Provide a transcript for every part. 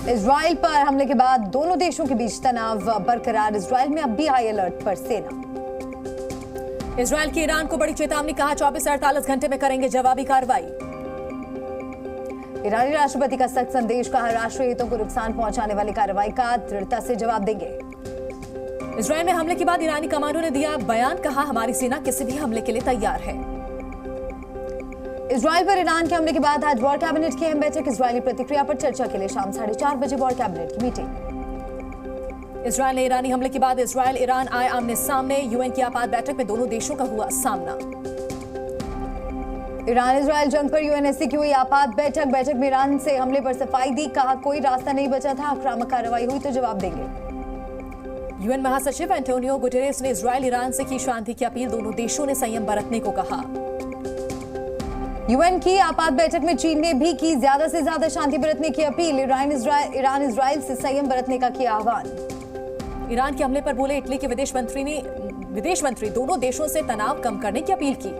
Israel पर हमले के बाद दोनों देशों के बीच तनाव बरकरार। इजराइल में अब भी हाई अलर्ट पर सेना। इजराइल की ईरान को बड़ी चेतावनी, कहा 24 से 48 घंटे में करेंगे जवाबी कार्रवाई। ईरानी राष्ट्रपति का सख्त संदेश, कहा राष्ट्रीय हितों को नुकसान पहुंचाने वाली कार्रवाई का दृढ़ता से जवाब देंगे। इजराइल में हमले के बाद ईरानी कमांडो ने दिया बयान, कहा हमारी सेना किसी भी हमले के लिए तैयार है। इजराइल पर ईरान के हमले के बाद आज वॉर कैबिनेट की अहम बैठक। इजरायली प्रतिक्रिया पर चर्चा के लिए शाम 4:30 बजे वॉर कैबिनेट की मीटिंग। इजराइल ने ईरानी हमले के बाद इजराइल ईरान आए आमने सामने। यूएन की आपात बैठक में दोनों देशों का हुआ सामना। ईरान इजराइल जंग पर यूएनएससी की हुई आपात बैठक में ईरान से हमले पर सफाई दी, कहा कोई रास्ता नहीं बचा था, आक्रामक कार्रवाई हुई तो जवाब देंगे। यूएन महासचिव एंटोनियो गुटेरेस ने इजराइल ईरान से की शांति की अपील, दोनों देशों ने संयम बरतने को कहा। यूएन की आपात बैठक में चीन ने भी की ज्यादा से ज्यादा शांति बरतने की अपील। ईरान इजराइल से संयम बरतने का किया आह्वान। ईरान के हमले पर बोले इटली के विदेश मंत्री दोनों देशों से तनाव कम करने की अपील की।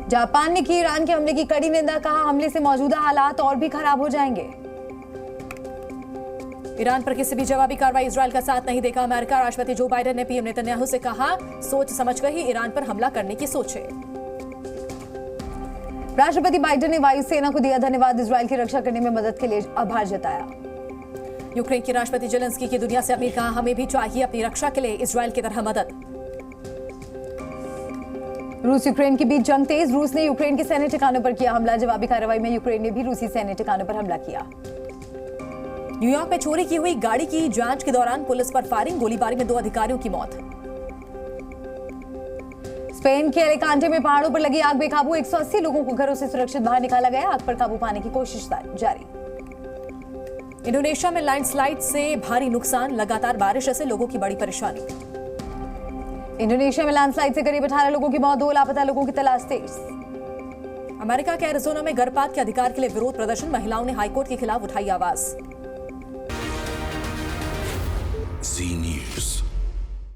जापान ने की ईरान के हमले की कड़ी निंदा, कहा हमले से मौजूदा हालात और भी खराब हो जाएंगे। ईरान पर किसी भी जवाबी कार्रवाई इजराइल का साथ नहीं देगा अमेरिका। राष्ट्रपति जो बाइडेन ने पीएम नेतन्याहू से कहा सोच समझकर ही ईरान पर हमला करने की सोचे। राष्ट्रपति बाइडेन ने वायुसेना को दिया धन्यवाद, इजराइल की रक्षा करने में मदद के लिए आभार जताया। यूक्रेन के राष्ट्रपति जेलेंस्की की दुनिया से अपील, कहा हमें भी चाहिए अपनी रक्षा के लिए इजराइल की तरह मदद। रूस यूक्रेन के बीच जंग तेज। रूस ने यूक्रेन के सैन्य ठिकानों पर किया हमला। जवाबी कार्रवाई में यूक्रेन ने भी रूसी सैन्य ठिकानों पर हमला किया। न्यूयॉर्क में चोरी की हुई गाड़ी की जांच के दौरान पुलिस पर फायरिंग, गोलीबारी में 2 अधिकारियों की मौत। स्पेन के एलिकांटे में पहाड़ों पर लगी आग बेकाबू, 180 लोगों को घरों से सुरक्षित बाहर निकाला गया। आग पर काबू पाने की कोशिश जारी। इंडोनेशिया में लैंडस्लाइड से भारी नुकसान, लगातार बारिश से लोगों की बड़ी परेशानी। इंडोनेशिया में लैंडस्लाइड से करीब 18 लोगों की मौत, 2 लापता लोगों की तलाश तेज। अमेरिका के एरिजोना में गर्भपात के अधिकार के लिए विरोध प्रदर्शन, महिलाओं ने हाईकोर्ट के खिलाफ उठाई आवाज। Z News।